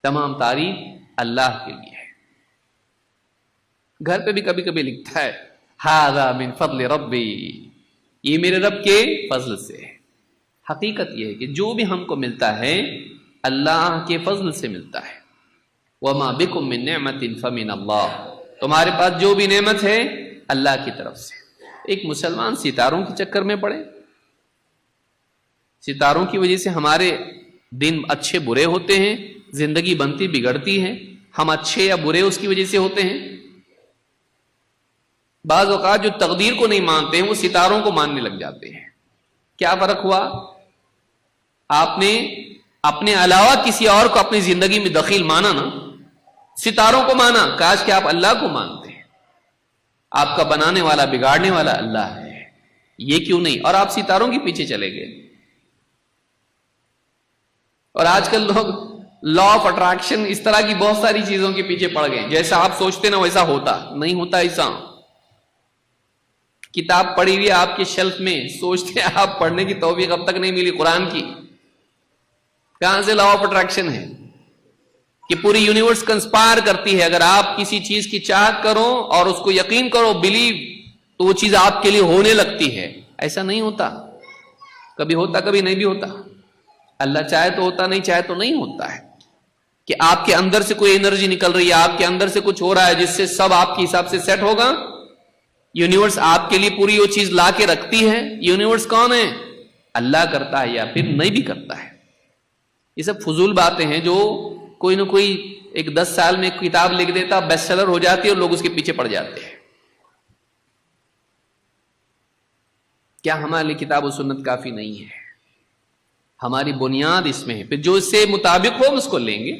तमाम तारीफ अल्लाह के लिए है। घर पे भी कभी कभी लिखता है हाज़ा मिन फज़्ल रब्बी, ये मेरे रब के फजल से है। हकीकत यह है कि जो भी हमको मिलता है अल्लाह के फजल से मिलता है। वमा बिकुम मिन निअमतिन फमिन अल्लाह, तुम्हारे पास जो भी नेमत है अल्लाह की तरफ से। एक मुसलमान सितारों के चक्कर में पड़े, सितारों की वजह से हमारे दिन अच्छे बुरे होते हैं, जिंदगी बनती बिगड़ती है, हम अच्छे या बुरे उसकी वजह से होते हैं। बाज़ औक़ात जो तकदीर को नहीं मानते हैं वो सितारों को मानने लग जाते हैं। क्या फर्क हुआ? आपने अपने अलावा किसी और को अपनी जिंदगी में दखील माना ना, सितारों को माना। काश कि आप अल्लाह को मानते हैं, आपका बनाने वाला बिगाड़ने वाला अल्लाह है, ये क्यों नहीं? और आप सितारों के पीछे चले गए। और आजकल लोग लॉ ऑफ अट्रैक्शन, इस तरह की बहुत सारी चीजों के पीछे पड़ गए। जैसा आप सोचते ना वैसा होता नहीं होता। ऐसा किताब पढ़ी हुई आपके शेल्फ में, सोचते आप पढ़ने की तौफीक अब तक नहीं मिली कुरान की। कहां से लॉ ऑफ अट्रैक्शन है कि पूरी यूनिवर्स कंस्पायर करती है। अगर आप किसी चीज की चाहत करो और उसको यकीन करो, बिलीव, तो वो चीज आपके लिए होने लगती है। ऐसा नहीं होता, कभी होता कभी नहीं भी होता। अल्लाह चाहे तो होता, नहीं चाहे तो नहीं होता है। कि आपके अंदर से कोई एनर्जी निकल रही है, आपके अंदर से कुछ हो रहा है जिससे सब आपके हिसाब से सेट होगा। यूनिवर्स आपके लिए पूरी वो चीज ला के रखती है। यूनिवर्स कौन है? अल्लाह करता है या फिर नहीं भी करता है। ये सब फजूल बातें हैं जो कोई ना कोई एक 10 साल में एक किताब लिख देता, बेस्ट सेलर हो जाती है और लोग उसके पीछे पड़ जाते हैं। क्या हमारे लिए किताब और सुन्नत काफी नहीं है? हमारी बुनियाद इसमें है। फिर जो इससे मुताबिक हो हम उसको लेंगे,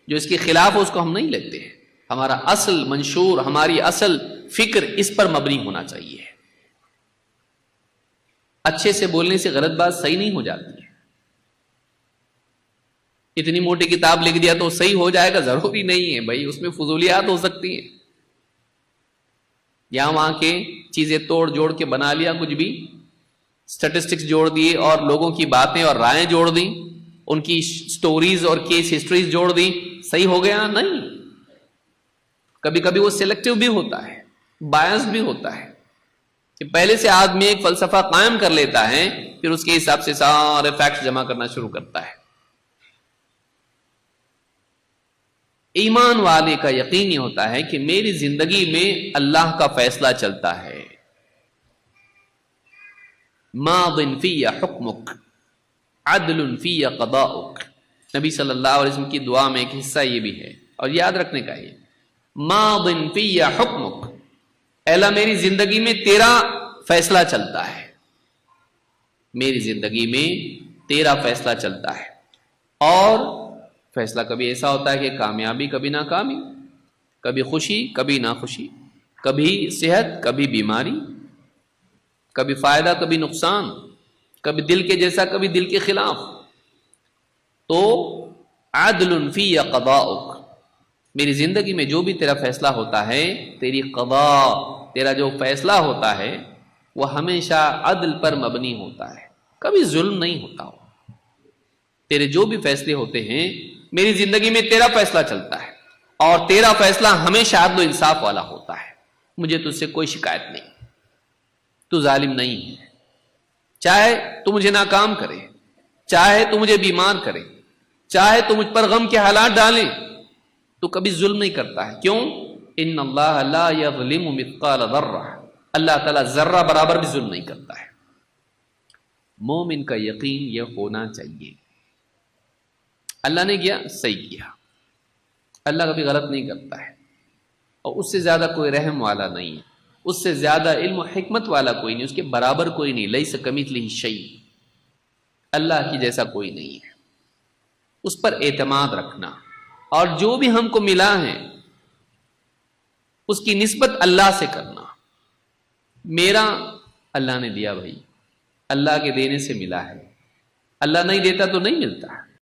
जो इसके खिलाफ हो उसको हम नहीं लेते हैं। हमारा असल मंशूर, हमारी असल फिक्र इस पर मबनी होना चाहिए। अच्छे से बोलने से गलत बात सही नहीं हो जाती है। इतनी मोटी किताब लिख दिया तो सही हो जाएगा, जरूरी नहीं है भाई। उसमें फजूलियात हो सकती हैं, यहां वहां के चीजें तोड़ जोड़ के बना लिया, कुछ भी स्टैटिस्टिक्स जोड़ दिए और लोगों की बातें और रायें जोड़ दी, उनकी स्टोरीज और केस हिस्ट्रीज जोड़ दी, सही हो गया? नहीं। कभी कभी वो सिलेक्टिव भी होता है, बायस भी होता है कि पहले से आदमी एक फलसफा कायम कर लेता है, फिर उसके हिसाब से सारे फैक्ट्स जमा करना शुरू करता है। ईमान वाले का यकीन ये होता है कि मेरी जिंदगी में अल्लाह का फैसला चलता है। मादिन फिया हुक्मुक अदलुन फिया क़दाउक। नबी सल्लल्लाहु अलैहि वसल्लम की दुआ में एक हिस्सा ये भी है और याद रखने का है। मादिन फिया हुक्मुक, अल्लाह मेरी जिंदगी में तेरा फैसला चलता है। मेरी जिंदगी में तेरा फैसला चलता है। और फैसला कभी ऐसा होता है कि कामयाबी कभी नाकामी, कभी खुशी कभी नाखुशी, कभी सेहत कभी बीमारी, कभी फायदा कभी नुकसान, कभी दिल के जैसा कभी दिल के खिलाफ। तो अदलुन फिया क़दाउक, मेरी जिंदगी में जो भी तेरा फैसला होता है, तेरी क़दा, तेरा जो फैसला होता है वह हमेशा अदल पर मबनी होता है, कभी जुल्म नहीं होता हो। तेरे जो भी फैसले होते हैं, मेरी जिंदगी में तेरा फैसला चलता है और तेरा फैसला हमेशा अदल इंसाफ वाला होता है। मुझे तुझसे कोई शिकायत नहीं, तू जालिम नहीं है। चाहे तू मुझे नाकाम करे, चाहे तू मुझे बीमार करे, चाहे तू मुझ पर गम के हालात डाले, तो कभी जुल्म नहीं करता है। क्यों? इन्नल्लाह ला यज़लिमु मिस्क़ाल ज़र्रा, अल्लाह ताला जर्रा बराबर भी जुल्म नहीं करता है। मोमिन का यकीन यह होना चाहिए, अल्लाह ने किया सही किया, अल्लाह कभी गलत नहीं करता है। और उससे ज्यादा कोई रहम वाला नहीं है, उससे ज्यादा इल्म और हिकमत वाला कोई नहीं, उसके बराबर कोई नहीं। लैसा कमिस्लिही शै, अल्लाह की जैसा कोई नहीं है। उस पर एतमाद रखना और जो भी हमको मिला है उसकी निस्बत अल्लाह से करना। मेरा अल्लाह ने दिया भाई, अल्लाह के देने से मिला है, अल्लाह नहीं देता तो नहीं मिलता।